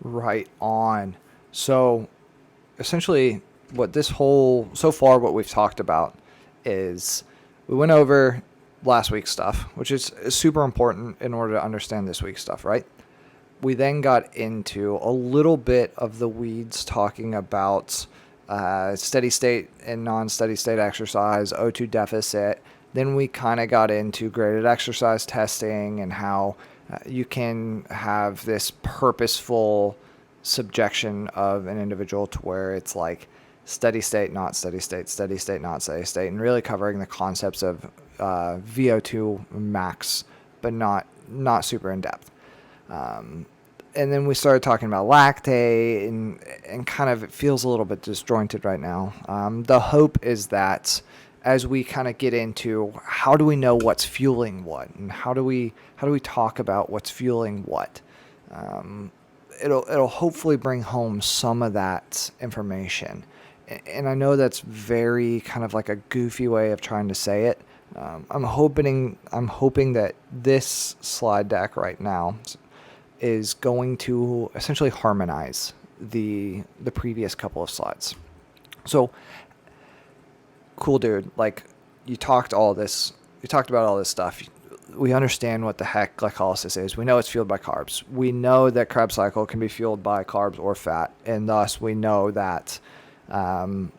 Right on. So essentially what we've talked about is we went over last week's stuff, which is super important in order to understand this week's stuff, right? We then got into a little bit of the weeds talking about steady state and non-steady state exercise, O2 deficit. Then we kind of got into graded exercise testing and how you can have this purposeful subjection of an individual to where it's like steady state, not steady state, steady state, not steady state, and really covering the concepts of VO2 max, but not super in depth. And then we started talking about lactate, and kind of it feels a little bit disjointed right now. The hope is that as we kind of get into how do we know what's fueling what, and how do we talk about what's fueling what, it'll hopefully bring home some of that information. And I know that's very kind of like a goofy way of trying to say it. I'm hoping that this slide deck right now is going to essentially harmonize the previous couple of slides. So cool, dude. Like you talked about all this stuff. We understand what the heck glycolysis is. We know it's fueled by carbs. We know that Krebs cycle can be fueled by carbs or fat, and thus we know that the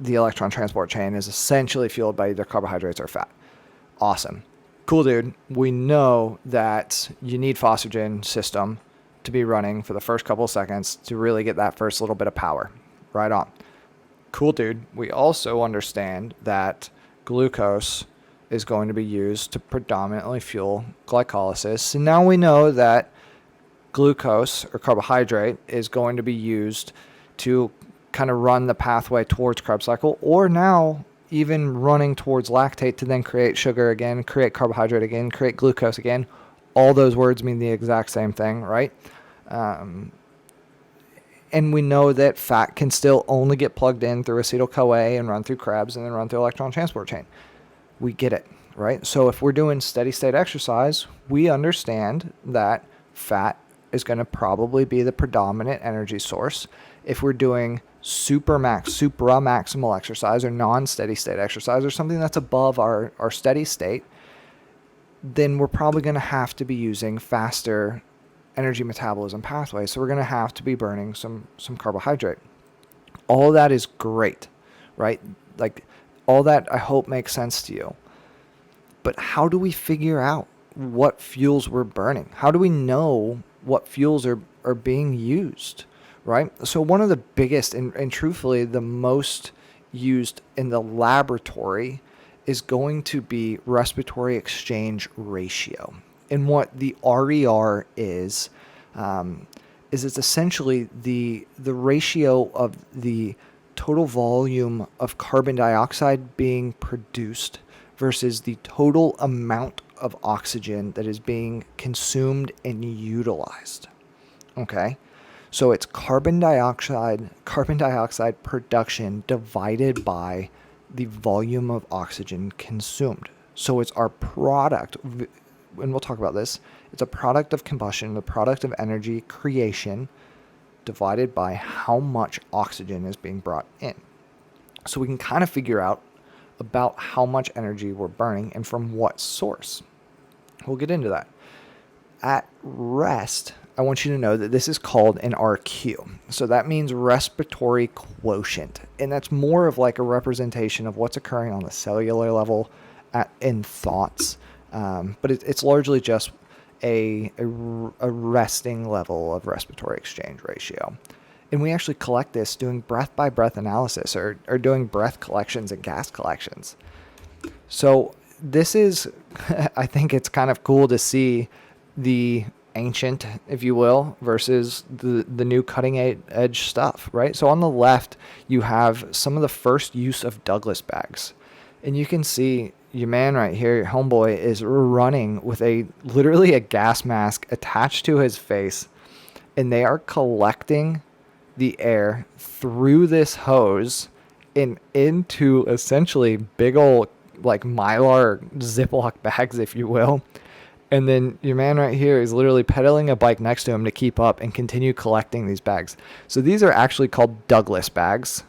electron transport chain is essentially fueled by either carbohydrates or fat. Awesome. Cool, dude. We know that you need phosphagen system to be running for the first couple of seconds to really get that first little bit of power. Right on. Cool, dude. We also understand that glucose is going to be used to predominantly fuel glycolysis. And now we know that glucose or carbohydrate is going to be used to kind of run the pathway towards Krebs cycle, or now even running towards lactate to then create sugar again, create carbohydrate again, create glucose again. All those words mean the exact same thing, right? And we know that fat can still only get plugged in through acetyl-CoA and run through Krebs and then run through electron transport chain. We get it, right? So if we're doing steady state exercise, we understand that fat is going to probably be the predominant energy source. If we're doing supra-maximal exercise or non-steady state exercise or something that's above our steady state, then we're probably going to have to be using faster energy metabolism pathways. So we're going to have to be burning some carbohydrate. All of that is great, right? Like all that I hope makes sense to you. But how do we figure out what fuels we're burning? How do we know what fuels are being used? Right? So one of the biggest and truthfully the most used in the laboratory is going to be respiratory exchange ratio. And what the RER is it's essentially the ratio of the total volume of carbon dioxide being produced versus the total amount of oxygen that is being consumed and utilized. Okay? So it's carbon dioxide production divided by the volume of oxygen consumed. So it's our product, and we'll talk about this, it's a product of combustion, the product of energy creation divided by how much oxygen is being brought in. So we can kind of figure out about how much energy we're burning and from what source. We'll get into that. At rest, I want you to know that this is called an RQ. So that means respiratory quotient. And that's more of like a representation of what's occurring on the cellular level in thoughts. But it's largely just a resting level of respiratory exchange ratio. And we actually collect this doing breath-by-breath analysis or doing breath collections and gas collections. So this is, I think it's kind of cool to see the ancient, if you will, versus the new cutting edge stuff, right? So on the left, you have some of the first use of Douglas bags. And you can see your man right here, your homeboy, is running with literally a gas mask attached to his face. And they are collecting the air through this hose and into essentially big old like Mylar Ziploc bags, if you will. And then your man right here is literally pedaling a bike next to him to keep up and continue collecting these bags. So these are actually called Douglas bags.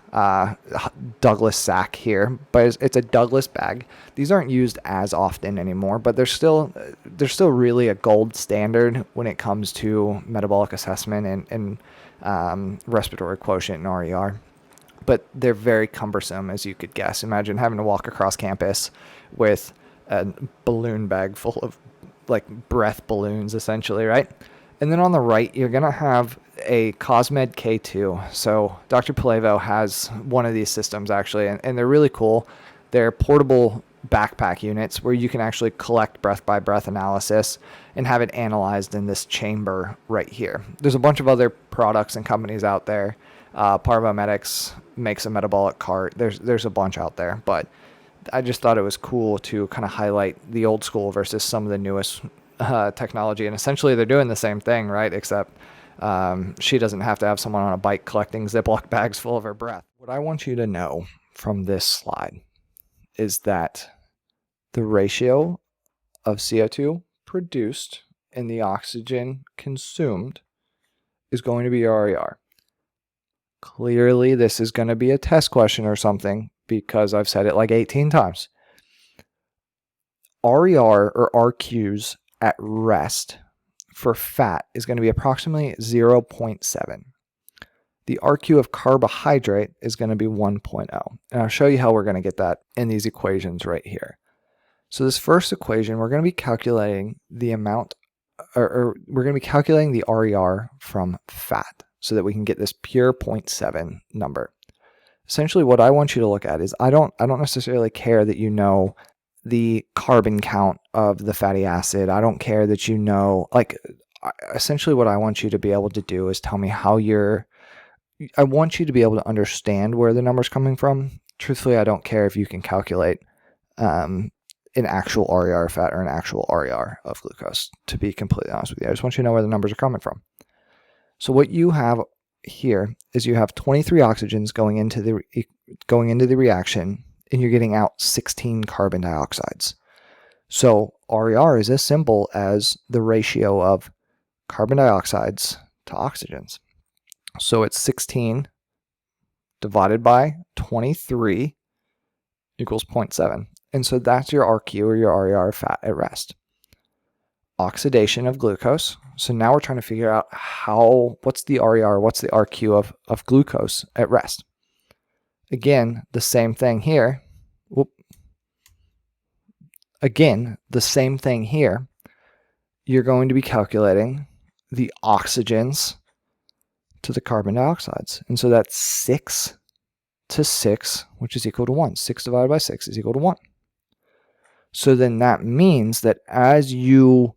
Douglas sack here, but it's a Douglas bag. These aren't used as often anymore, but they're still really a gold standard when it comes to metabolic assessment and respiratory quotient and RER. But they're very cumbersome, as you could guess. Imagine having to walk across campus with a balloon bag full of like breath balloons, essentially, right? And then on the right, you're going to have a Cosmed K2. So Dr. Palevo has one of these systems, actually, and they're really cool. They're portable backpack units where you can actually collect breath-by-breath analysis and have it analyzed in this chamber right here. There's a bunch of other products and companies out there. Parvomedics makes a metabolic cart. There's a bunch out there, but I just thought it was cool to kind of highlight the old school versus some of the newest technology. And essentially they're doing the same thing, right? Except she doesn't have to have someone on a bike collecting Ziploc bags full of her breath. What I want you to know from this slide is that the ratio of CO2 produced and the oxygen consumed is going to be RER. Clearly, this is going to be a test question or something because I've said it like 18 times. RER or RQs at rest for fat is going to be approximately 0.7. The RQ of carbohydrate is going to be 1.0. And I'll show you how we're going to get that in these equations right here. So this first equation, we're going to be calculating the amount, or we're going to be calculating the RER from fat so that we can get this pure 0.7 number. Essentially what I want you to look at is I don't necessarily care that you know the carbon count of the fatty acid. I don't care that you know, like, essentially what I want you to be able to do is tell me how I want you to be able to understand where the number's coming from. Truthfully, I don't care if you can calculate an actual RER of fat or an actual RER of glucose, to be completely honest with you. I just want you to know where the numbers are coming from. So what you have here is you have 23 oxygens going into the reaction, and you're getting out 16 carbon dioxides. So RER is as simple as the ratio of carbon dioxides to oxygens. So it's 16 divided by 23 equals 0.7. And so that's your RQ or your RER of fat at rest. Oxidation of glucose. So now we're trying to figure out what's the RER, what's the RQ of glucose at rest. Again, the same thing here. Again, the same thing here. You're going to be calculating the oxygens to the carbon dioxides. And so that's 6 to 6, which is equal to 1. 6 divided by 6 is equal to 1. So then that means that as you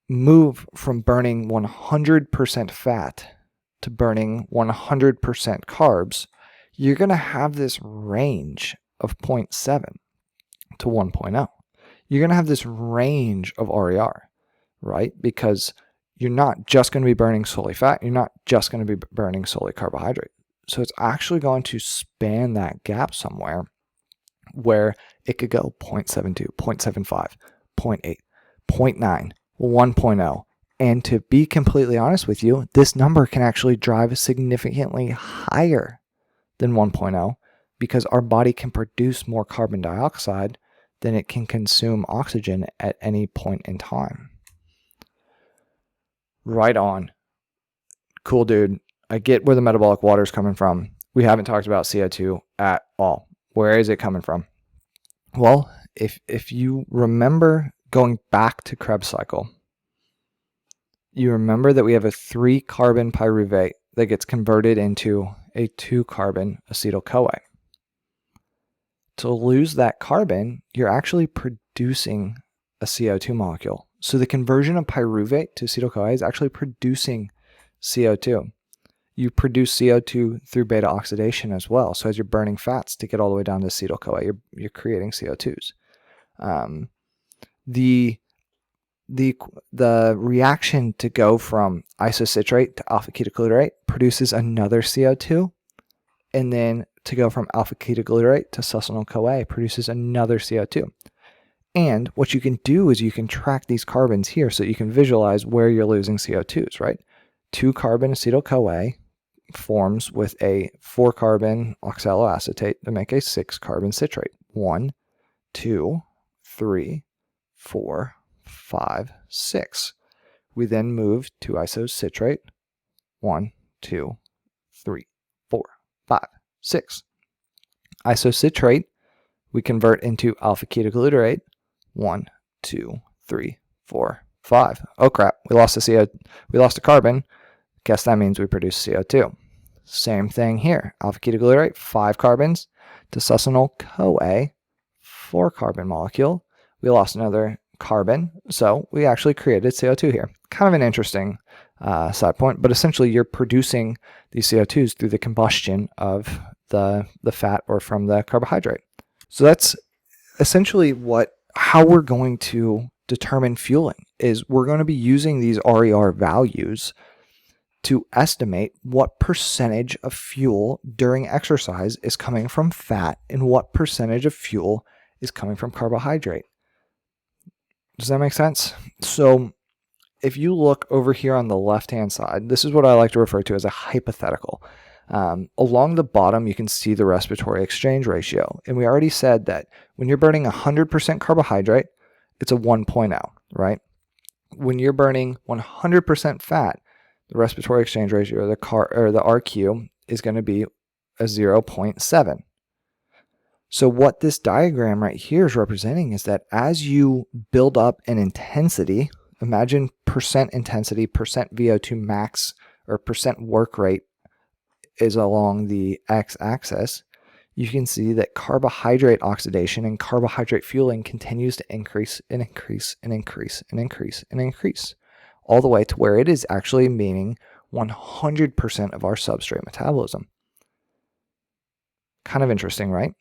move from burning 100% fat to burning 100% carbs, you're going to have this range of 0.7 to 1.0. You're going to have this range of RER, right? Because you're not just going to be burning solely fat. You're not just going to be burning solely carbohydrate. So it's actually going to span that gap somewhere where it could go 0.72, 0.75, 0.8, 0.9, 1.0. And to be completely honest with you, this number can actually drive significantly higher than 1.0 because our body can produce more carbon dioxide than it can consume oxygen at any point in time. Right on. Cool, dude. I get where the metabolic water is coming from. We haven't talked about CO2 at all. Where is it coming from? Well, if you remember going back to Krebs cycle, you remember that we have a 3-carbon pyruvate that gets converted into a 2-carbon acetyl-CoA. To lose that carbon, you're actually producing a CO2 molecule. So the conversion of pyruvate to acetyl-CoA is actually producing CO2. You produce CO2 through beta oxidation as well. So as you're burning fats to get all the way down to acetyl-CoA, you're creating CO2s. The reaction to go from isocitrate to alpha-ketoglutarate produces another CO2, and then to go from alpha-ketoglutarate to succinyl-CoA produces another CO2. And what you can do is you can track these carbons here so you can visualize where you're losing CO2s, right? 2-carbon acetyl-CoA forms with a 4-carbon oxaloacetate to make a 6-carbon citrate. 1, 2, 3, 4, 5, 6. We then move to isocitrate. 1, 2, 3, 4, 5, 6. Isocitrate, we convert into alpha ketoglutarate. 1, 2, 3, 4, 5. Oh crap, we lost a carbon. Guess that means we produce CO2. Same thing here. Alpha ketoglutarate, 5 carbons. To succinyl-CoA, 4-carbon molecule. We lost another carbon, so we actually created CO2 here. Kind of an interesting side point, but essentially you're producing these CO2s through the combustion of the fat or from the carbohydrate. So that's essentially how we're going to determine fueling, is we're going to be using these RER values to estimate what percentage of fuel during exercise is coming from fat and what percentage of fuel is coming from carbohydrate. Does that make sense? So if you look over here on the left-hand side, this is what I like to refer to as a hypothetical. Along the bottom, you can see the respiratory exchange ratio. And we already said that when you're burning 100% carbohydrate, it's a 1.0, right? When you're burning 100% fat, the respiratory exchange ratio, the RQ, is going to be a 0.7. So what this diagram right here is representing is that as you build up an intensity, imagine percent intensity, percent VO2 max, or percent work rate is along the x-axis, you can see that carbohydrate oxidation and carbohydrate fueling continues to increase and increase and increase and increase and increase, all the way to where it is actually meaning 100% of our substrate metabolism. Kind of interesting, right?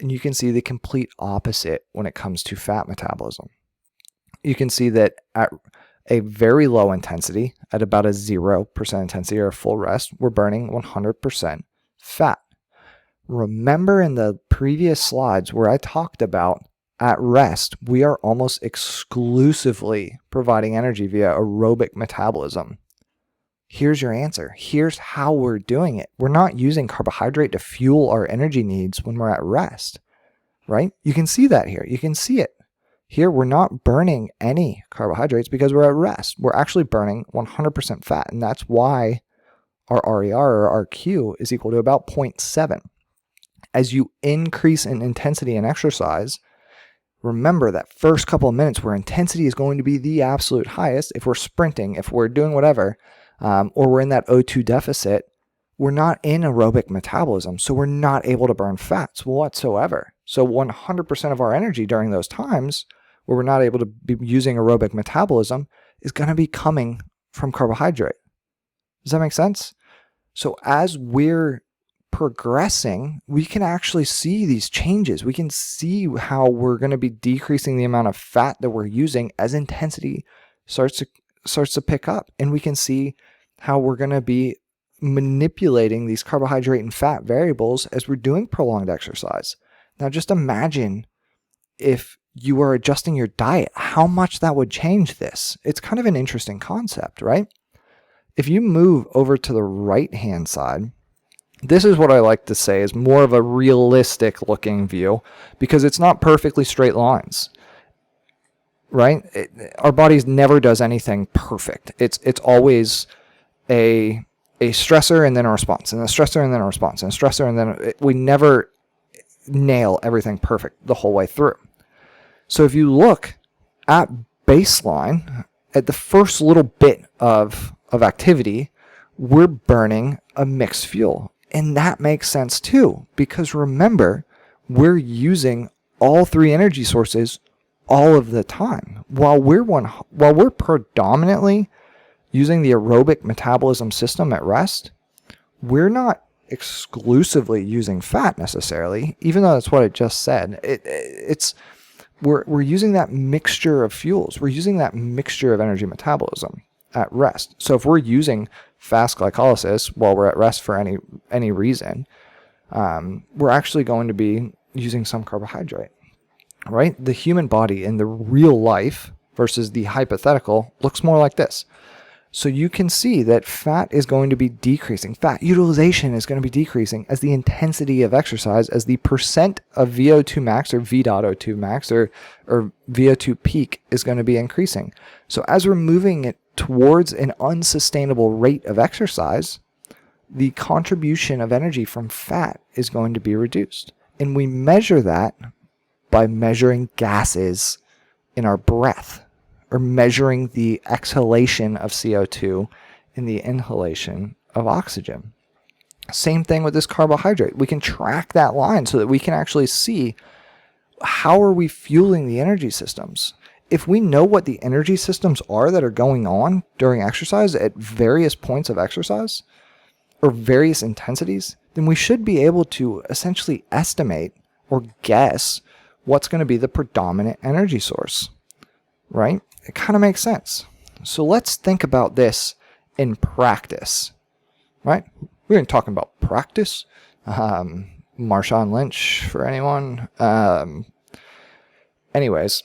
And you can see the complete opposite when it comes to fat metabolism. You can see that at a very low intensity, at about a 0% intensity or a full rest, we're burning 100% fat. Remember in the previous slides where I talked about at rest, we are almost exclusively providing energy via aerobic metabolism. Here's your answer. Here's how we're doing it. We're not using carbohydrate to fuel our energy needs when we're at rest, right? You can see that here. You can see it. Here, we're not burning any carbohydrates because we're at rest. We're actually burning 100% fat, and that's why our RER or RQ is equal to about 0.7. As you increase in intensity in exercise, remember that first couple of minutes where intensity is going to be the absolute highest, if we're sprinting, if we're doing whatever, or we're in that O2 deficit, we're not in aerobic metabolism, so we're not able to burn fats whatsoever. So 100% of our energy during those times where we're not able to be using aerobic metabolism is going to be coming from carbohydrate. Does that make sense? So as we're progressing, we can actually see these changes. We can see how we're going to be decreasing the amount of fat that we're using as intensity starts to pick up. And we can see how we're going to be manipulating these carbohydrate and fat variables as we're doing prolonged exercise. Now just imagine if you are adjusting your diet, how much that would change this. It's kind of an interesting concept, right? If you move over to the right-hand side, this is what I like to say is more of a realistic looking view because it's not perfectly straight lines, right? Our bodies never does anything perfect. It's always a stressor and then a response, and a stressor and then a response, and a stressor and then we never nail everything perfect the whole way through. So if you look at baseline, at the first little bit of activity, we're burning a mixed fuel. And that makes sense too, because remember, we're using all three energy sources all of the time. While we're predominantly using the aerobic metabolism system at rest, we're not exclusively using fat necessarily, even though that's what I just said. We're using that mixture of fuels. We're using that mixture of energy metabolism at rest. So if we're using fast glycolysis while we're at rest for any reason, we're actually going to be using some carbohydrate. right? The human body in the real life versus the hypothetical looks more like this. So you can see that fat is going to be decreasing. Fat utilization is going to be decreasing as the intensity of exercise, as the percent of VO2 max or V.O2 max or VO2 peak is going to be increasing. So as we're moving it towards an unsustainable rate of exercise, the contribution of energy from fat is going to be reduced. And we measure that by measuring gases in our breath, or measuring the exhalation of CO2 and the inhalation of oxygen. Same thing with this carbohydrate. We can track that line so that we can actually see how are we fueling the energy systems. If we know what the energy systems are that are going on during exercise at various points of exercise or various intensities, then we should be able to essentially estimate or guess what's going to be the predominant energy source, right? It kind of makes sense. So let's think about this in practice, right? We're talking about practice. Marshawn Lynch for anyone. Anyways,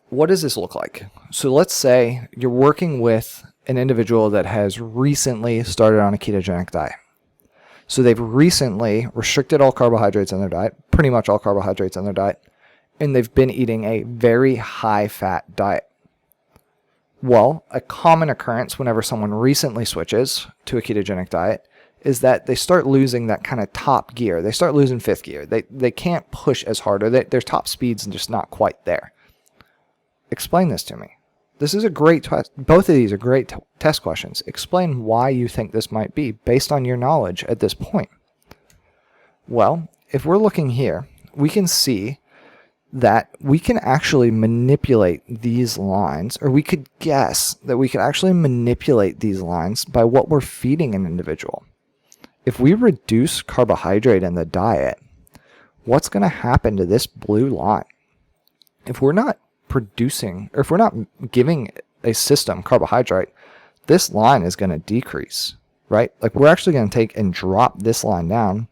what does this look like? So let's say you're working with an individual that has recently started on a ketogenic diet. So they've recently restricted all carbohydrates in their diet, pretty much all carbohydrates in their diet, and they've been eating a very high-fat diet. Well, a common occurrence whenever someone recently switches to a ketogenic diet is that they start losing that kind of top gear. They start losing fifth gear. They can't push as hard, or their top speed's just not quite there. Explain this to me. This is a great test. Both of these are great test questions. Explain why you think this might be based on your knowledge at this point. Well, if we're looking here, we can see that we can actually manipulate these lines, or we could guess that we could actually manipulate these lines by what we're feeding an individual. If we reduce carbohydrate in the diet, what's going to happen to this blue line? If we're not producing, or if we're not giving a system carbohydrate, this line is going to decrease, right? Like we're actually going to take and drop this line down,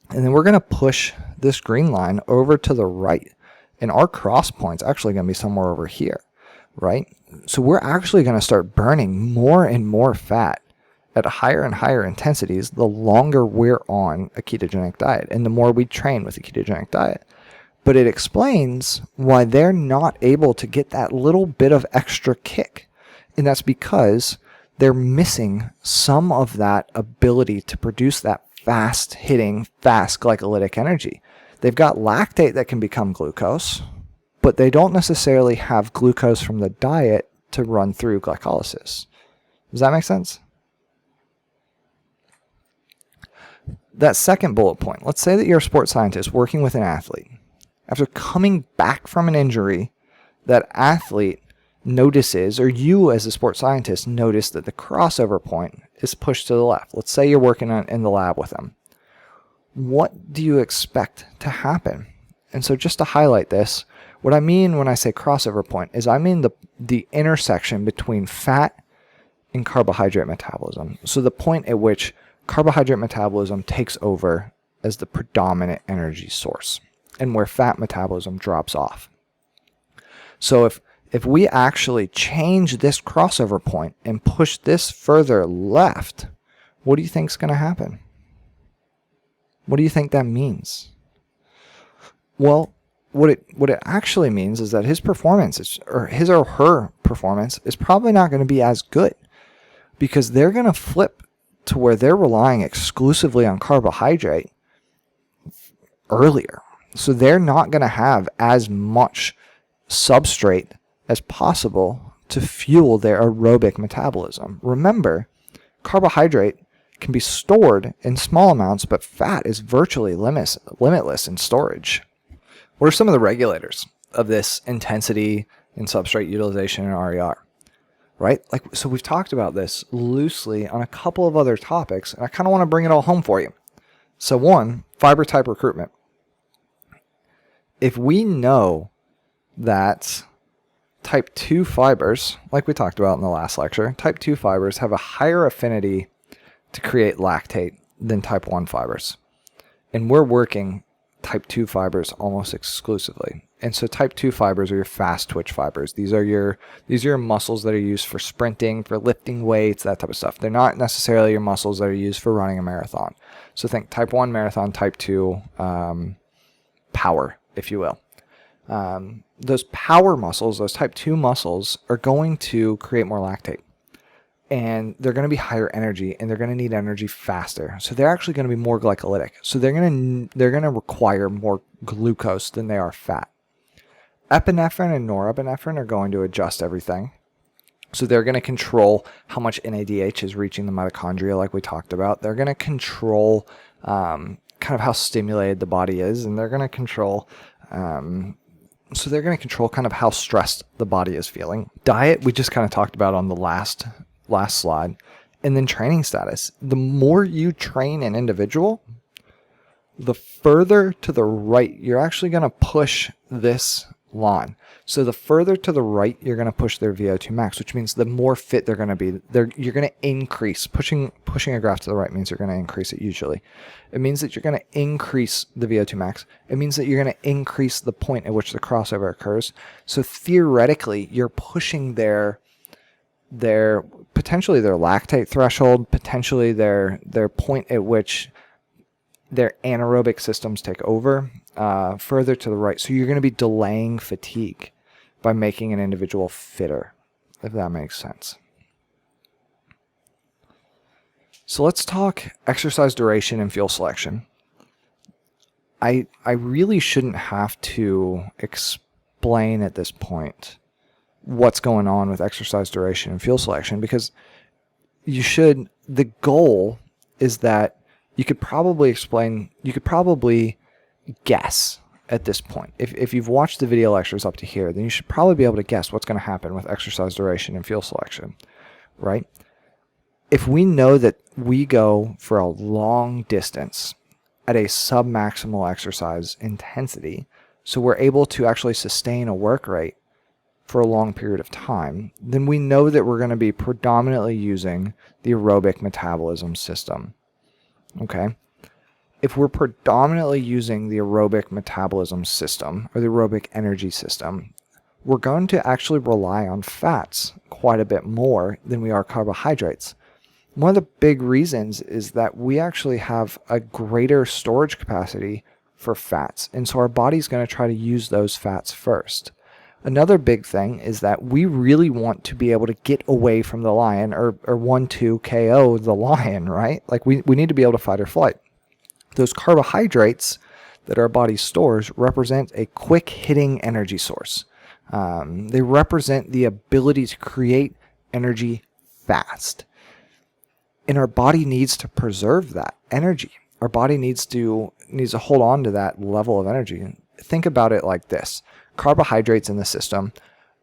and then we're going to push this green line over to the right. And our cross point's actually going to be somewhere over here, right? So we're actually going to start burning more and more fat at higher and higher intensities the longer we're on a ketogenic diet and the more we train with a ketogenic diet. But it explains why they're not able to get that little bit of extra kick. And that's because they're missing some of that ability to produce that fast-hitting, fast glycolytic energy. They've got lactate that can become glucose, but they don't necessarily have glucose from the diet to run through glycolysis. Does that make sense? That second bullet point, let's say that you're a sports scientist working with an athlete. After coming back from an injury, that athlete notices, or you as a sports scientist notice that the crossover point is pushed to the left. Let's say you're working in the lab with them. What do you expect to happen? And so just to highlight this, what I mean when I say crossover point is I mean the intersection between fat and carbohydrate metabolism. So the point at which carbohydrate metabolism takes over as the predominant energy source and where fat metabolism drops off. So if we actually change this crossover point and push this further left, what do you think is going to happen? What do you think that means? Well, what it actually means is that his performance, or his or her performance, is probably not going to be as good because they're going to flip to where they're relying exclusively on carbohydrate earlier. So they're not going to have as much substrate as possible to fuel their aerobic metabolism. Remember, carbohydrate can be stored in small amounts, but fat is virtually limitless in storage. What are some of the regulators of this intensity and substrate utilization in RER? Right? So we've talked about this loosely on a couple of other topics, and I kind of want to bring it all home for you. So one, fiber type recruitment. If we know that type 2 fibers, like we talked about in the last lecture, type 2 fibers have a higher affinity to create lactate than type 1 fibers. And we're working type 2 fibers almost exclusively. And so type 2 fibers are your fast twitch fibers. These are your muscles that are used for sprinting, for lifting weights, that type of stuff. They're not necessarily your muscles that are used for running a marathon. So think type 1 marathon, type 2 power, if you will. Those power muscles, those type 2 muscles, are going to create more lactate. And they're going to be higher energy, and they're going to need energy faster. So they're actually going to be more glycolytic. So they're going to require more glucose than they are fat. Epinephrine and norepinephrine are going to adjust everything. So they're going to control how much NADH is reaching the mitochondria, like we talked about. They're going to control kind of how stimulated the body is, and they're going to control kind of how stressed the body is feeling. Diet, we just kind of talked about on the last slide. And then training status. The more you train an individual, the further to the right you're actually going to push this line. So the further to the right you're going to push their VO2 max, which means the more fit they're going to be. You're going to increase. Pushing a graph to the right means you're going to increase it usually. It means that you're going to increase the VO2 max. It means that you're going to increase the point at which the crossover occurs. So theoretically, you're pushing their potentially their lactate threshold, potentially their point at which their anaerobic systems take over, further to the right. So you're going to be delaying fatigue by making an individual fitter, if that makes sense. So let's talk exercise duration and fuel selection. I really shouldn't have to explain at this point what's going on with exercise duration and fuel selection, because the goal is that you could probably guess at this point. If you've watched the video lectures up to here, then you should probably be able to guess what's going to happen with exercise duration and fuel selection, right? If we know that we go for a long distance at a submaximal exercise intensity, so we're able to actually sustain a work rate for a long period of time, then we know that we're going to be predominantly using the aerobic metabolism system. Okay? If we're predominantly using the aerobic metabolism system, or the aerobic energy system, we're going to actually rely on fats quite a bit more than we are carbohydrates. One of the big reasons is that we actually have a greater storage capacity for fats, and so our body's going to try to use those fats first. Another big thing is that we really want to be able to get away from the lion, or 1-2 KO the lion, right? Like we need to be able to fight or flight. Those carbohydrates that our body stores represent a quick hitting energy source. They represent the ability to create energy fast. And our body needs to preserve that energy. Our body needs to hold on to that level of energy. Think about it like this. Carbohydrates in the system,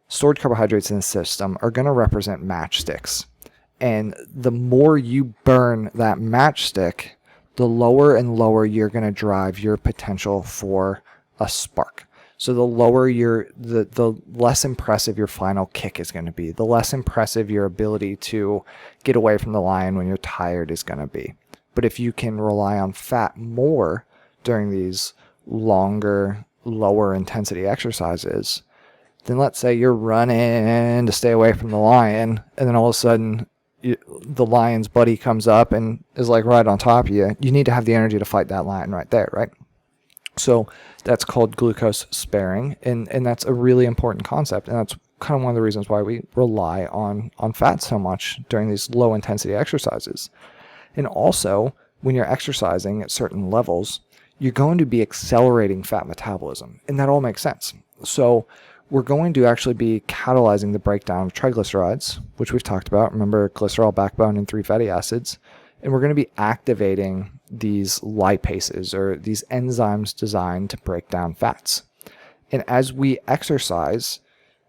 stored carbohydrates in the system, are going to represent matchsticks. And the more you burn that matchstick, the lower and lower you're going to drive your potential for a spark. So the lower the less impressive your final kick is going to be, the less impressive your ability to get away from the lion when you're tired is going to be. But if you can rely on fat more during these longer, lower intensity exercises, then let's say you're running to stay away from the lion, and then all of a sudden the lion's buddy comes up and is like right on top of you. You need to have the energy to fight that lion right there, right? So that's called glucose sparing, and that's a really important concept, and that's kind of one of the reasons why we rely on fat so much during these low intensity exercises. And also, when you're exercising at certain levels, you're going to be accelerating fat metabolism, and that all makes sense. So we're going to actually be catalyzing the breakdown of triglycerides, which we've talked about. Remember, glycerol backbone and 3 fatty acids. And we're going to be activating these lipases, or these enzymes designed to break down fats. And as we exercise,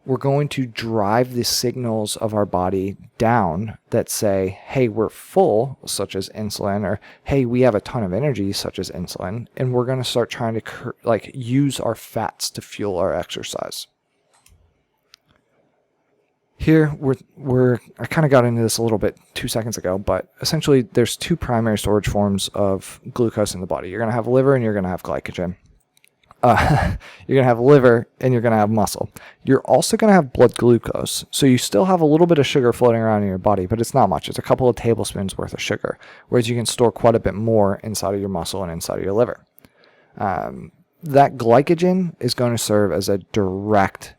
we're going to drive the signals of our body down that say, hey, we're full, such as insulin, or hey, we have a ton of energy, such as insulin, and we're going to start trying to use our fats to fuel our exercise. Here, I kind of got into this a little bit 2 seconds ago, but essentially there's 2 primary storage forms of glucose in the body. You're going to have liver and you're going to have glycogen. you're going to have liver, and you're going to have muscle. You're also going to have blood glucose. So you still have a little bit of sugar floating around in your body, but it's not much. It's a couple of tablespoons worth of sugar, whereas you can store quite a bit more inside of your muscle and inside of your liver. That glycogen is going to serve as a direct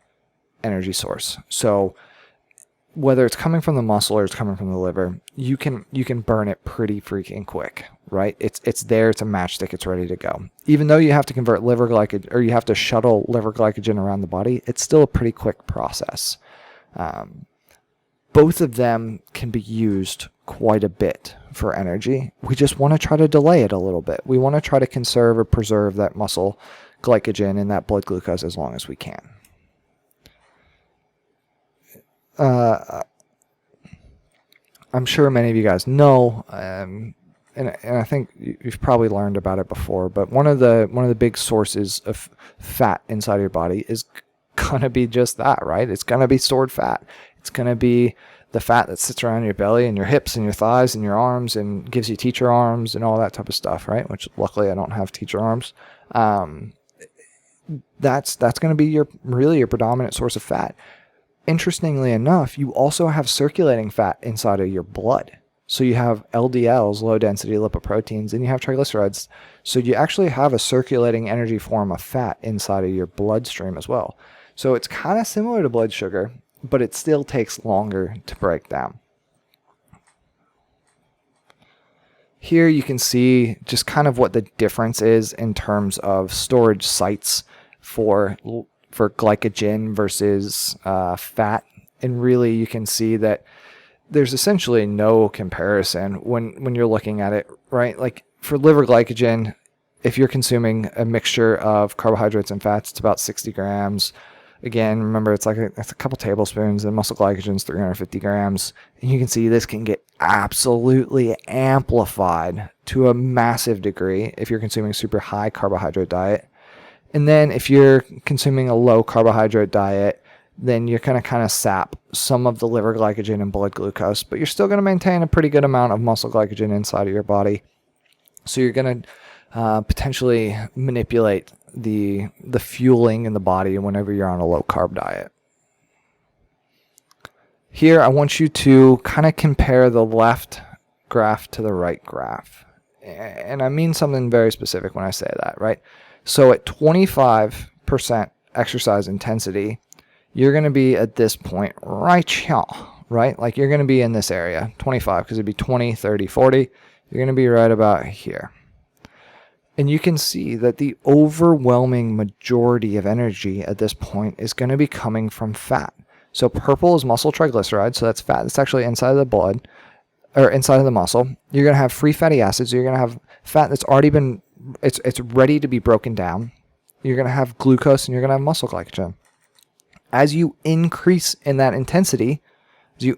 energy source. So whether it's coming from the muscle or it's coming from the liver, you can burn it pretty freaking quick, right? It's there, it's a matchstick, it's ready to go. Even though you have to convert liver glycogen, or you have to shuttle liver glycogen around the body, it's still a pretty quick process. Both of them can be used quite a bit for energy. We just want to try to delay it a little bit. We want to try to conserve or preserve that muscle glycogen and that blood glucose as long as we can. I'm sure many of you guys know, and I think you've probably learned about it before, but one of the big sources of fat inside of your body is gonna be just that, right? It's gonna be stored fat. It's gonna be the fat that sits around your belly and your hips and your thighs and your arms and gives you teacher arms and all that type of stuff, right? Which luckily I don't have teacher arms. That's gonna be your predominant source of fat. Interestingly enough, you also have circulating fat inside of your blood. So you have LDLs, low density lipoproteins, and you have triglycerides. So you actually have a circulating energy form of fat inside of your bloodstream as well. So it's kind of similar to blood sugar, but it still takes longer to break down. Here you can see just kind of what the difference is in terms of storage sites for glycogen versus fat, and really you can see that there's essentially no comparison when you're looking at it, right? Like for liver glycogen, if you're consuming a mixture of carbohydrates and fats, it's about 60 grams. Again, remember, it's a couple tablespoons, and muscle glycogen is 350 grams. And you can see this can get absolutely amplified to a massive degree if you're consuming super high carbohydrate diet. And then if you're consuming a low carbohydrate diet, then you're going to kind of sap some of the liver glycogen and blood glucose, but you're still going to maintain a pretty good amount of muscle glycogen inside of your body. So you're going to potentially manipulate the fueling in the body whenever you're on a low carb diet. Here, I want you to kind of compare the left graph to the right graph. And I mean something very specific when I say that, right? So at 25% exercise intensity, you're going to be at this point right here, right? Like you're going to be in this area, 25, because it'd be 20, 30, 40. You're going to be right about here. And you can see that the overwhelming majority of energy at this point is going to be coming from fat. So purple is muscle triglycerides, so that's fat that's actually inside of the blood, or inside of the muscle. You're going to have free fatty acids, so you're going to have fat that's already been, it's ready to be broken down. You're going to have glucose, and you're going to have muscle glycogen. As you increase in that intensity, you're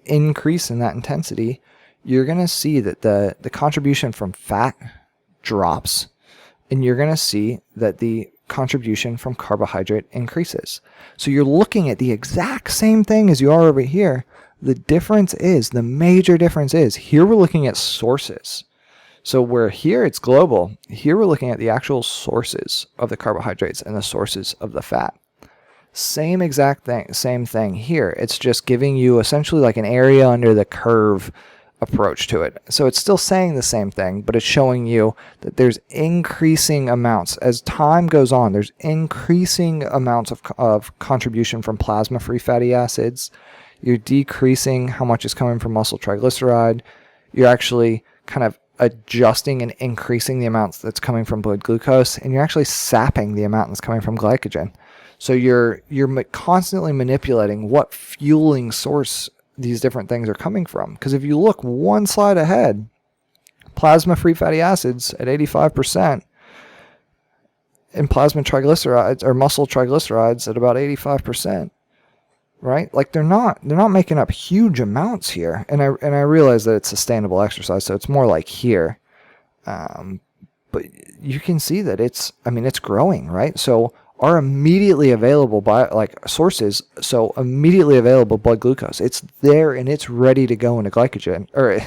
going to see that the contribution from fat drops, and you're going to see that the contribution from carbohydrate increases. So you're looking at the exact same thing as you are over here. The major difference is, here we're looking at sources. So where here it's global, here we're looking at the actual sources of the carbohydrates and the sources of the fat. Same exact thing, same thing here. It's just giving you essentially like an area under the curve approach to it. So it's still saying the same thing, but it's showing you that there's increasing amounts. As time goes on, there's increasing amounts of contribution from plasma-free fatty acids. You're decreasing how much is coming from muscle triglyceride. You're actually kind of adjusting and increasing the amounts that's coming from blood glucose, and you're actually sapping the amount that's coming from glycogen. So you're constantly manipulating what fueling source these different things are coming from. Because if you look one slide ahead, plasma-free fatty acids at 85%, and plasma triglycerides or muscle triglycerides at about 85%, right? Like they're not making up huge amounts here. And I realize that it's sustainable exercise, so it's more like here. But you can see that it's growing, right? So are immediately available sources, so immediately available blood glucose. It's there and it's ready to go into glycogen, or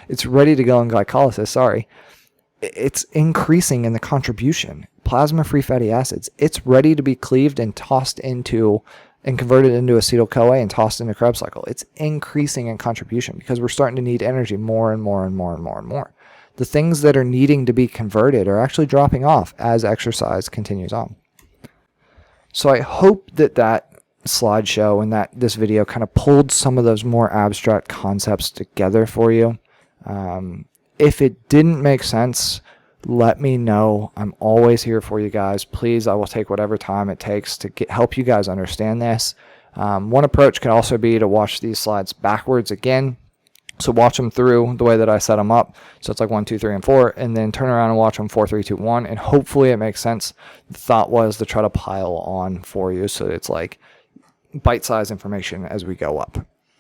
it's ready to go in glycolysis, sorry. it's increasing in the contribution. Plasma-free fatty acids, it's ready to be cleaved and tossed into and converted into acetyl-CoA and tossed into Krebs cycle. It's increasing in contribution because we're starting to need energy more and more and more and more and more. The things that are needing to be converted are actually dropping off as exercise continues on. So I hope that slideshow and that this video kind of pulled some of those more abstract concepts together for you. If it didn't make sense, let me know. I'm always here for you guys. Please, I will take whatever time it takes to help you guys understand this. One approach can also be to watch these slides backwards again. So watch them through the way that I set them up. So it's like 1, 2, 3, and 4, and then turn around and watch them 4, 3, 2, 1, and hopefully it makes sense. The thought was to try to pile on for you so it's like bite-sized information as we go up.